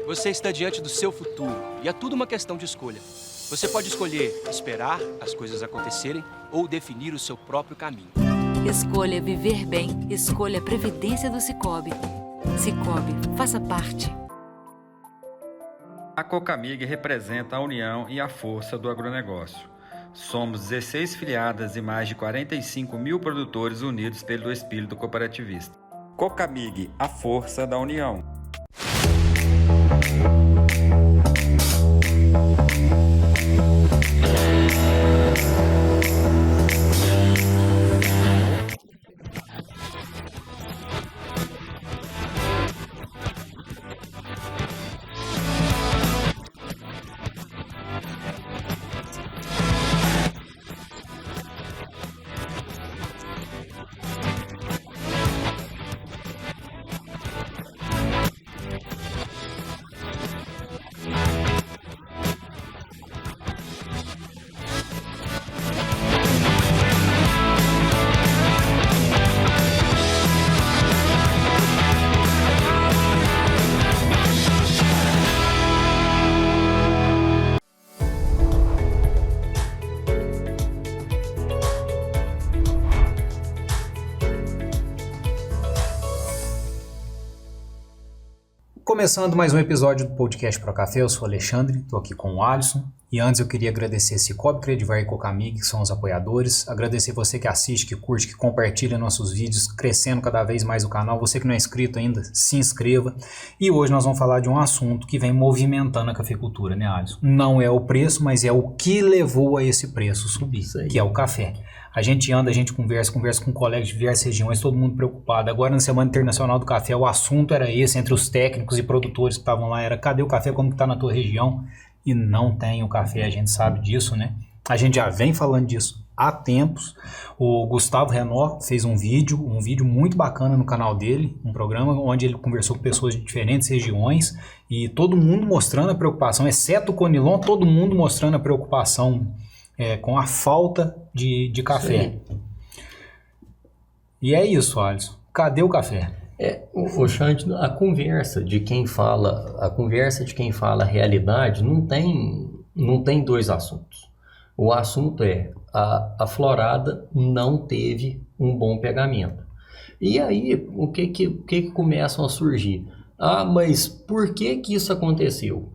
Você está diante do seu futuro e é tudo uma questão de escolha. Você pode escolher esperar as coisas acontecerem ou definir o seu próprio caminho. Escolha viver bem. Escolha a Previdência do Sicoob. Sicoob, faça parte. A Cocamig representa a união e a força do agronegócio. Somos 16 filiadas e mais de 45 mil produtores unidos pelo espírito cooperativista. Cocamig, a força da união. Começando mais um episódio do podcast Pro Café, eu sou o Alexandre, estou aqui com o Alisson. E antes eu queria agradecer Sicoob, Credivar e Cocamig, que são os apoiadores. Agradecer você que assiste, que curte, que compartilha nossos vídeos, crescendo cada vez mais o canal. Você que não é inscrito ainda, se inscreva. E hoje nós vamos falar de um assunto que vem movimentando a cafeicultura, né, Alisson? Não é o preço, mas é o que levou a esse preço subir, que é o café. A gente anda, a gente conversa com colegas de diversas regiões, todo mundo preocupado. Agora, na Semana Internacional do Café, o assunto era esse, entre os técnicos e produtores que estavam lá, era cadê o café, como que está na tua região? E não tem o café, a gente sabe disso, né? A gente já vem falando disso há tempos. O Gustavo Renó fez um vídeo muito bacana no canal dele, um programa onde ele conversou com pessoas de diferentes regiões e todo mundo mostrando a preocupação, exceto o Conilon, todo mundo mostrando a preocupação com a falta de café. Sim. E é isso, Alisson. Cadê o café? Xande, a conversa de quem fala a realidade não tem dois assuntos. O assunto é a florada não teve um bom pegamento. E aí, o que começam a surgir? Mas por que isso aconteceu?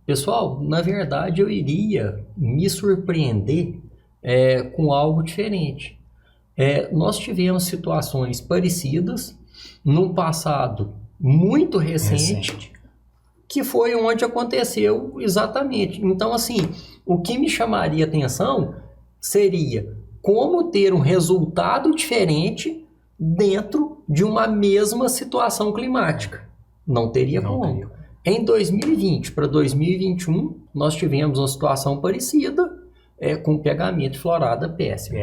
Pessoal, na verdade eu iria me surpreender com algo diferente. Nós tivemos situações parecidas num passado muito recente, que foi onde aconteceu exatamente. Então, assim, o que me chamaria atenção seria como ter um resultado diferente dentro de uma mesma situação climática. Não teria como. Em 2020 para 2021, nós tivemos uma situação parecida com pegamento de florada péssimo.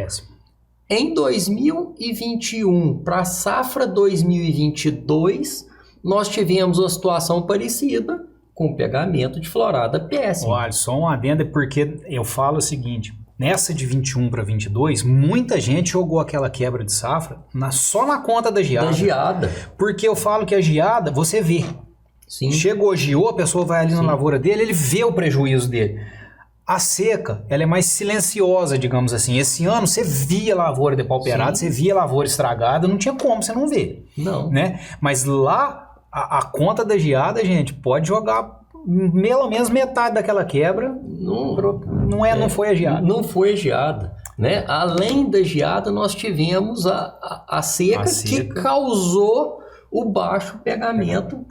Em 2021 para a safra 2022, nós tivemos uma situação parecida com pegamento de florada péssimo. Olha, só um adendo, porque eu falo o seguinte, nessa de 21 para 22, muita gente jogou aquela quebra de safra só na conta da geada. Porque eu falo que a geada, você vê. Sim. Chegou, giou, a pessoa vai ali na lavoura dele, ele vê o prejuízo dele. A seca, ela é mais silenciosa, digamos assim. Esse ano você via lavoura depauperada, você via lavoura estragada, não tinha como você não ver. Não. Né? Mas lá, a conta da geada, gente, pode jogar pelo menos metade daquela quebra. Não foi a geada. Não foi a geada. Né? Além da geada, nós tivemos a seca que causou o baixo pegamento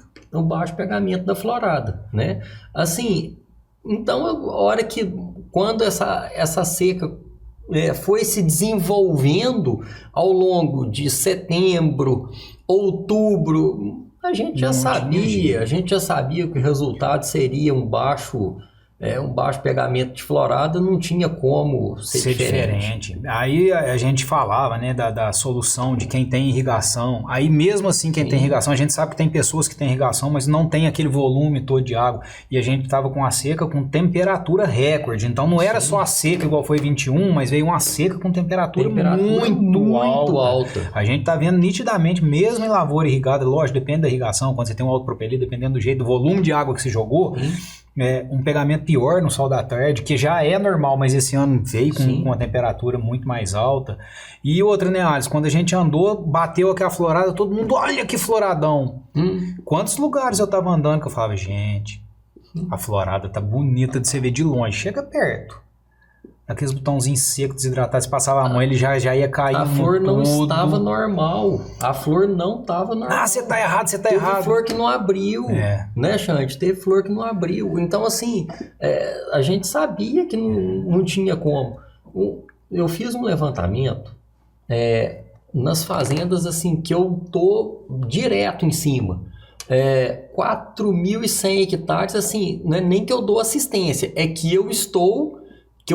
da florada, né? Assim, então quando essa seca foi se desenvolvendo ao longo de setembro, outubro, a gente já sabia que o resultado seria um baixo um baixo pegamento de florada não tinha como ser diferente. Aí a gente falava, né, da solução de quem tem irrigação. Aí mesmo assim, quem tem irrigação, a gente sabe que tem pessoas que têm irrigação, mas não tem aquele volume todo de água. E a gente estava com a seca com temperatura recorde. Então não era só a seca igual foi 21, mas veio uma seca com temperatura muito alta. A gente tá vendo nitidamente, mesmo em lavoura irrigada, lógico, depende da irrigação, quando você tem um autopropelido, dependendo do jeito, do volume de água que se jogou, um pegamento pior no sol da tarde, que já é normal, mas esse ano veio com uma temperatura muito mais alta. E outra, né, Alisson, quando a gente andou, bateu aqui a florada, todo mundo, olha que floradão. Quantos lugares eu tava andando que eu falava, gente, a florada tá bonita de você ver de longe, chega perto. Aqueles botãozinhos secos, desidatados, você passava a mão, ele já ia cair. A flor não estava normal. A flor não estava normal. Ah, você tá errado, Teve flor que não abriu, né, Xande? Teve flor que não abriu. Então, assim, a gente sabia que não tinha como. Eu fiz um levantamento nas fazendas, assim, que eu tô direto em cima. 4.100 hectares, assim, não é nem que eu dou assistência, é que eu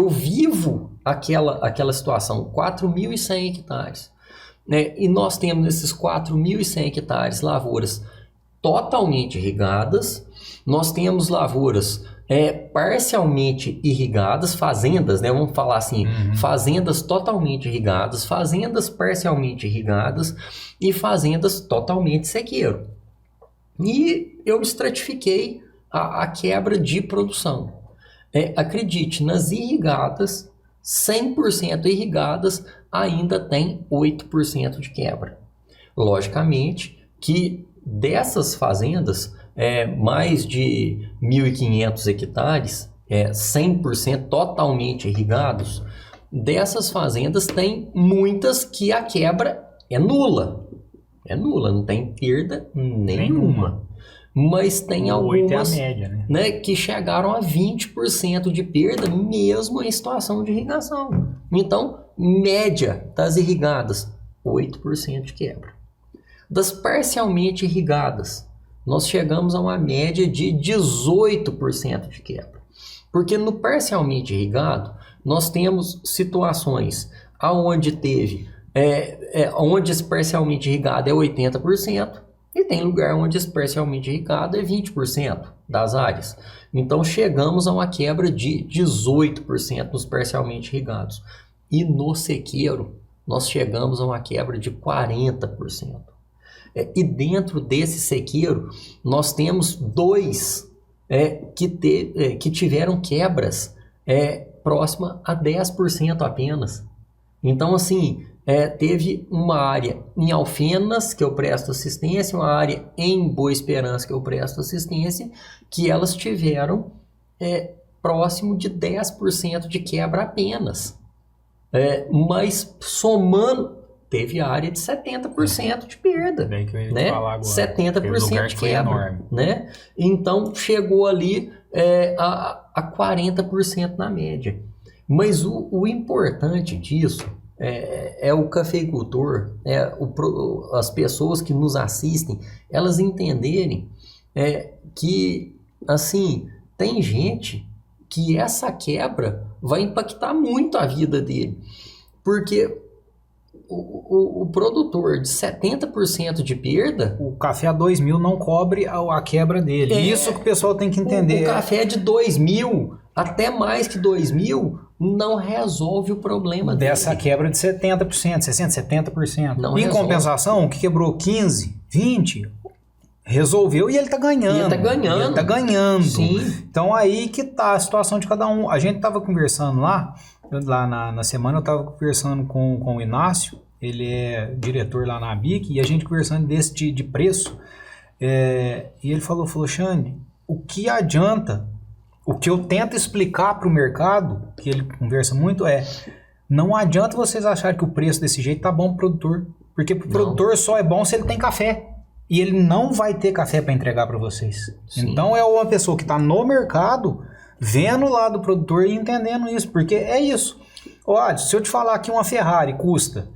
vivo aquela situação, 4.100 hectares. Né? E nós temos nesses 4.100 hectares lavouras totalmente irrigadas, nós temos lavouras parcialmente irrigadas, fazendas, né? Vamos falar assim, fazendas totalmente irrigadas, fazendas parcialmente irrigadas e fazendas totalmente sequeiro. E eu estratifiquei a quebra de produção. Acredite, nas irrigadas, 100% irrigadas, ainda tem 8% de quebra. Logicamente que dessas fazendas, mais de 1.500 hectares, 100% totalmente irrigados, dessas fazendas tem muitas que a quebra é nula. É nula, não tem perda nenhuma. Mas tem algumas média, né, que chegaram a 20% de perda mesmo em situação de irrigação. Então, média das irrigadas, 8% de quebra. Das parcialmente irrigadas, nós chegamos a uma média de 18% de quebra. Porque no parcialmente irrigado, nós temos situações onde teve, onde esse parcialmente irrigado é 80%, e tem lugar onde esse parcialmente irrigado é 20% das áreas. Então chegamos a uma quebra de 18% nos parcialmente irrigados. E no sequeiro, nós chegamos a uma quebra de 40%. E dentro desse sequeiro, nós temos dois que tiveram quebras próxima a 10% apenas. Então, assim, teve uma área em Alfenas, que eu presto assistência, uma área em Boa Esperança, que eu presto assistência, que elas tiveram próximo de 10% de quebra apenas. Mas somando, teve área de 70% de perda. Bem que eu ia né? falar agora. 70% de quebra. Né? Então, chegou ali a 40% na média. Mas o importante disso é o cafeicultor, as pessoas que nos assistem, elas entenderem que, assim, tem gente que essa quebra vai impactar muito a vida dele. Porque o produtor de 70% de perda... O café a 2.000 não cobre a quebra dele. Isso que o pessoal tem que entender. O café de 2.000, até mais que 2.000, não resolve o problema dessa dele. quebra de 70%, 60%, 70%. Não em resolve. compensação, o que quebrou 15%, 20%, resolveu e ele tá ganhando. Ele tá ganhando. Sim. Então aí que tá a situação de cada um. A gente tava conversando lá na semana eu tava conversando com o Inácio, ele é diretor lá na ABIC, e a gente conversando desse de preço, e ele falou, Xande, o que adianta, o que eu tento explicar para o mercado, que ele conversa muito, não adianta vocês acharem que o preço desse jeito tá bom pro produtor, porque pro produtor só é bom se ele tem café. E ele não vai ter café para entregar para vocês. Sim. Então é uma pessoa que está no mercado, vendo lá do produtor e entendendo isso. Porque é isso. Olha, se eu te falar que uma Ferrari custa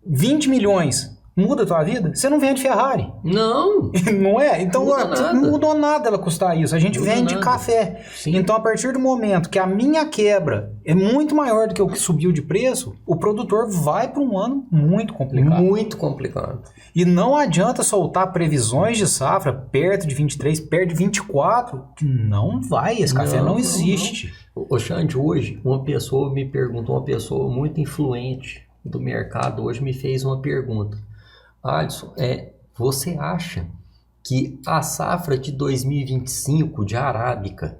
20 milhões, Muda a tua vida? Você não vende Ferrari. Não. Não é? Então não mudou nada ela custar isso. A gente vende nada. café. Sim. Então, a partir do momento que a minha quebra é muito maior do que o que subiu de preço, o produtor vai para um ano muito complicado. Muito complicado. E não adianta soltar previsões de safra perto de 23, perto de 24, que não vai. Esse café não existe. Ô Xande, hoje uma pessoa me perguntou, uma pessoa muito influente do mercado hoje me fez uma pergunta. Alisson, você acha que a safra de 2025 de arábica,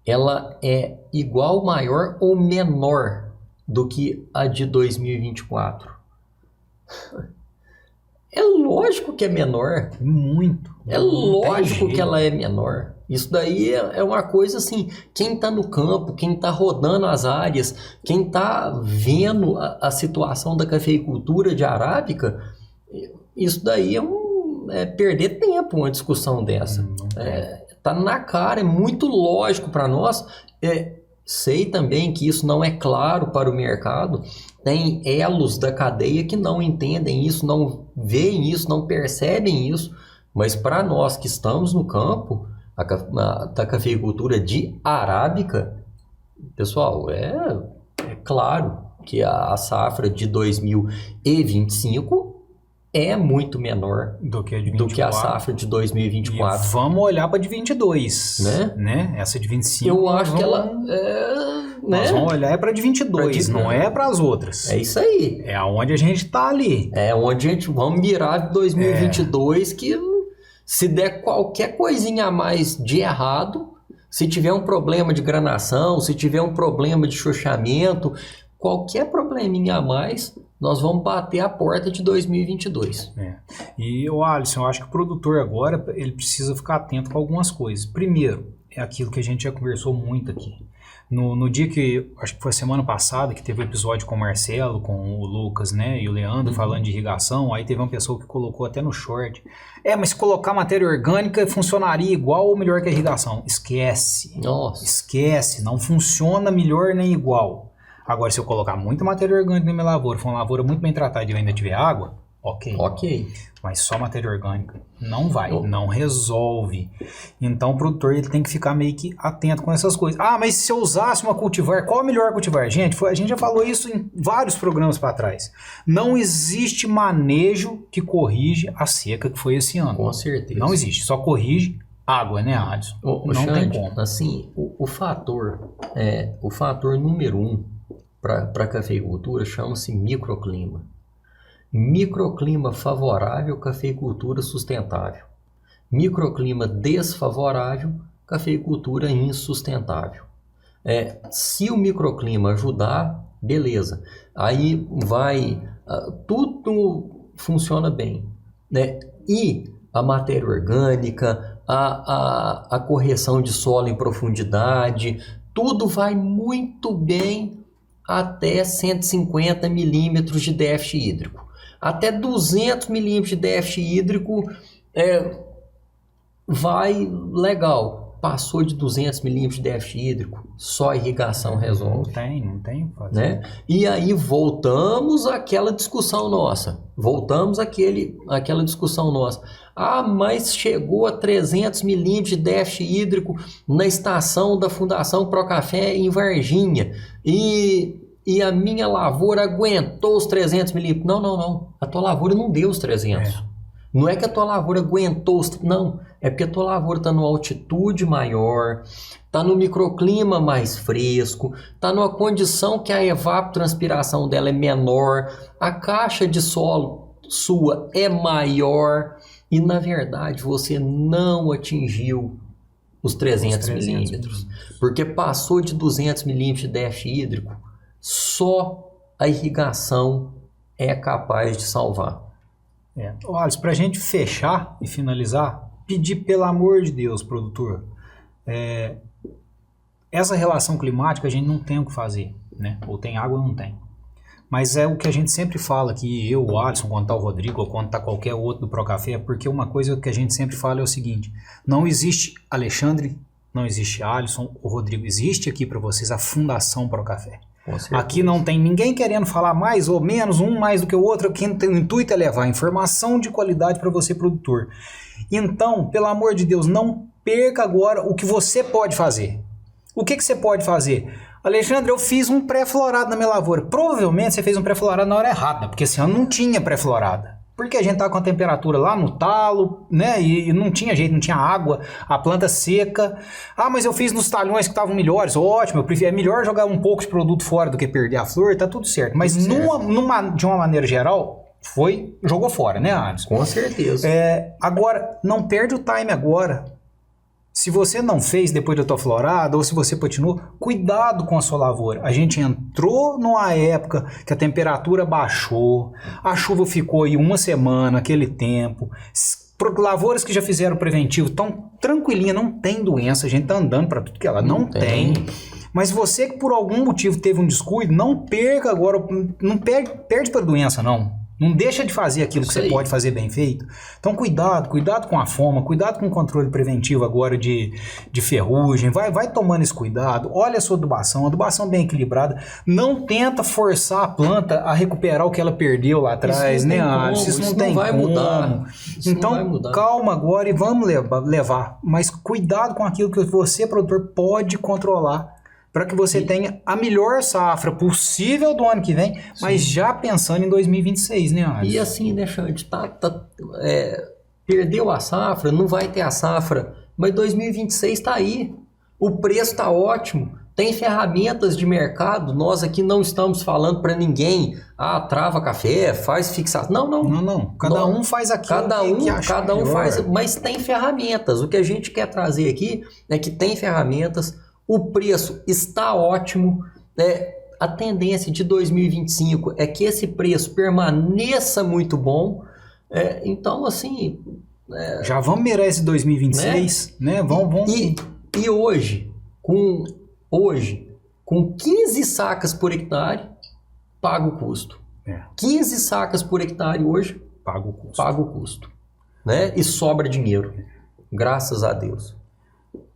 ela é igual, maior ou menor do que a de 2024? É lógico que é menor. Muito. É lógico que ela é menor. Isso daí é uma coisa assim, quem está no campo, quem está rodando as áreas, quem está vendo a situação da cafeicultura de arábica, isso daí é perder tempo uma discussão dessa. Tá na cara, é muito lógico para nós. Sei também que isso não é claro para o mercado. Tem elos da cadeia que não entendem isso, não veem isso, não percebem isso. Mas para nós que estamos no campo da cafeicultura de arábica, pessoal, é claro que a safra de 2025 é muito menor do que a safra de 2024. E vamos olhar para de 22, né? Essa de 25. Eu acho que ela nós vamos olhar para de 22, não é para as outras. É isso aí. É onde a gente tá ali. É onde a gente vamos mirar de 2022 que se der qualquer coisinha a mais de errado, se tiver um problema de granação, se tiver um problema de chuchamento, qualquer probleminha a mais, nós vamos bater a porta de 2022. E, Alisson, eu acho que o produtor agora ele precisa ficar atento com algumas coisas. Primeiro, é aquilo que a gente já conversou muito aqui. No dia que, acho que foi a semana passada, que teve o episódio com o Marcelo, com o Lucas, né, e o Leandro falando de irrigação, aí teve uma pessoa que colocou até no short, mas se colocar matéria orgânica funcionaria igual ou melhor que a irrigação. Esquece. Nossa. Esquece, não funciona melhor nem igual. Agora, se eu colocar muita matéria orgânica na minha lavoura, for uma lavoura muito bem tratada e eu ainda tiver água, ok. Mas só matéria orgânica não vai, não resolve. Então o produtor ele tem que ficar meio que atento com essas coisas. Mas se eu usasse uma cultivar, qual é o melhor cultivar? Gente, a gente já falou isso em vários programas para trás. Não existe manejo que corrige a seca que foi esse ano. Com certeza. Não existe, só corrige água, né, Alisson? Não Xande, tem como. Assim, o fator número 1 para a cafeicultura chama-se microclima. Microclima favorável, cafeicultura sustentável. Microclima desfavorável, cafeicultura insustentável. Se o microclima ajudar, beleza. Aí tudo funciona bem, né? E a matéria orgânica, a correção de solo em profundidade, tudo vai muito bem até 150 milímetros de déficit hídrico. Até 200 milímetros de déficit hídrico vai legal. Passou de 200 milímetros de déficit hídrico, só a irrigação resolve. Não tem o que fazer. Né? E aí voltamos àquela discussão nossa. Àquela discussão nossa. Mas chegou a 300 milímetros de déficit hídrico na estação da Fundação Procafé em Varginha. E a minha lavoura aguentou os 300 milímetros. Não. A tua lavoura não deu os 300. Não é que a tua lavoura aguentou os... Não, é porque a tua lavoura está numa altitude maior, está no microclima mais fresco, está numa condição que a evapotranspiração dela é menor, a caixa de solo sua é maior e, na verdade, você não atingiu os 300 milímetros. Porque passou de 200 milímetros de déficit hídrico, só a irrigação é capaz de salvar. Alisson, para a gente fechar e finalizar, pedir pelo amor de Deus, produtor, essa relação climática a gente não tem o que fazer, né? Ou tem água ou não tem. Mas é o que a gente sempre fala aqui, eu, o Alisson, quando está o Rodrigo, ou quando está qualquer outro do Procafé, porque uma coisa que a gente sempre fala é o seguinte, não existe Alexandre, não existe Alisson, o Rodrigo, existe aqui para vocês a Fundação Procafé. Com certeza. Aqui não tem ninguém querendo falar mais ou menos, um mais do que o outro. Aqui o intuito é levar informação de qualidade para você, produtor. Então, pelo amor de Deus, não perca agora o que você pode fazer. O que você pode fazer? Alexandre, eu fiz um pré-florado na minha lavoura. Provavelmente você fez um pré-florado na hora errada, porque esse ano não tinha pré-florada. Porque a gente tá com a temperatura lá no talo, né? E não tinha jeito, não tinha água, a planta seca. Ah, mas eu fiz nos talhões que estavam melhores. Ótimo, eu prefiro, é melhor jogar um pouco de produto fora do que perder a flor, tá tudo certo. Mas de uma maneira geral, jogou fora, né, Alisson? Com certeza. Agora, não perde o time agora. Se você não fez depois da tua florada, ou se você continua, cuidado com a sua lavoura. A gente entrou numa época que a temperatura baixou, a chuva ficou aí uma semana, aquele tempo. Lavouras que já fizeram preventivo estão tranquilinha, não tem doença, a gente tá andando para tudo que ela não tem. Mas você que por algum motivo teve um descuido, não perca agora, não perde para doença não. Não deixa de fazer aquilo que você pode fazer bem feito. Então cuidado com a foma, cuidado com o controle preventivo agora de ferrugem, vai tomando esse cuidado, olha a sua adubação bem equilibrada, não tenta forçar a planta a recuperar o que ela perdeu lá atrás, né, Alisson? Isso não tem como. Mudar. Então calma agora e vamos levar, mas cuidado com aquilo que você, produtor, pode controlar, para que você tenha a melhor safra possível do ano que vem, mas já pensando em 2026, né, Alisson? E assim, né, Xande, perdeu a safra, não vai ter a safra, mas 2026 está aí, o preço está ótimo, tem ferramentas de mercado, nós aqui não estamos falando para ninguém, trava café, faz fixação, não. Cada um faz aquilo que acha cada um melhor. faz, mas tem ferramentas, o que a gente quer trazer aqui é que tem ferramentas. O preço está ótimo, a tendência de 2025 é que esse preço permaneça muito bom, então assim... já vamos mirar esse 2026, né? Vamos. E hoje, com 15 sacas por hectare, paga o custo. 15 sacas por hectare hoje, paga o custo. Né? E sobra dinheiro, graças a Deus.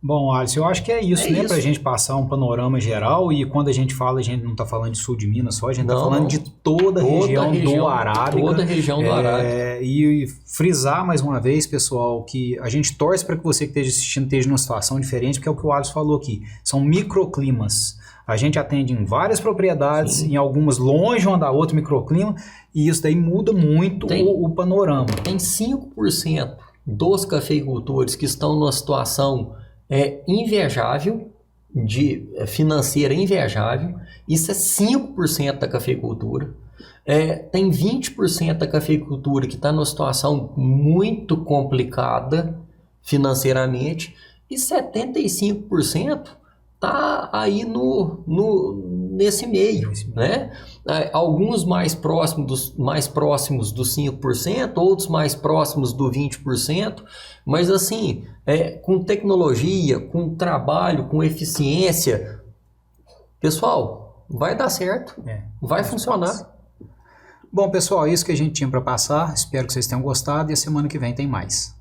Bom, Alisson, eu acho que é isso, né? Pra gente passar um panorama geral, e quando a gente fala, a gente não tá falando de sul de Minas só, a gente tá falando de toda a região do Arábica. Toda a região do Arábica. E frisar mais uma vez, pessoal, que a gente torce para que você que esteja assistindo esteja numa situação diferente, porque é o que o Alisson falou aqui, são microclimas. A gente atende em várias propriedades, em algumas longe uma da outra, microclima, e isso daí muda muito o panorama. Tem 5% dos cafeicultores que estão numa situação invejável, financeira invejável, isso é 5% da cafeicultura. Tem 20% da cafeicultura que está numa situação muito complicada financeiramente, e 75% está aí nesse meio, né? Alguns mais próximos dos 5%, outros mais próximos do 20%, mas assim, com tecnologia, com trabalho, com eficiência, pessoal, vai dar certo, vai funcionar. Bom, pessoal, é isso que a gente tinha para passar, espero que vocês tenham gostado, e a semana que vem tem mais.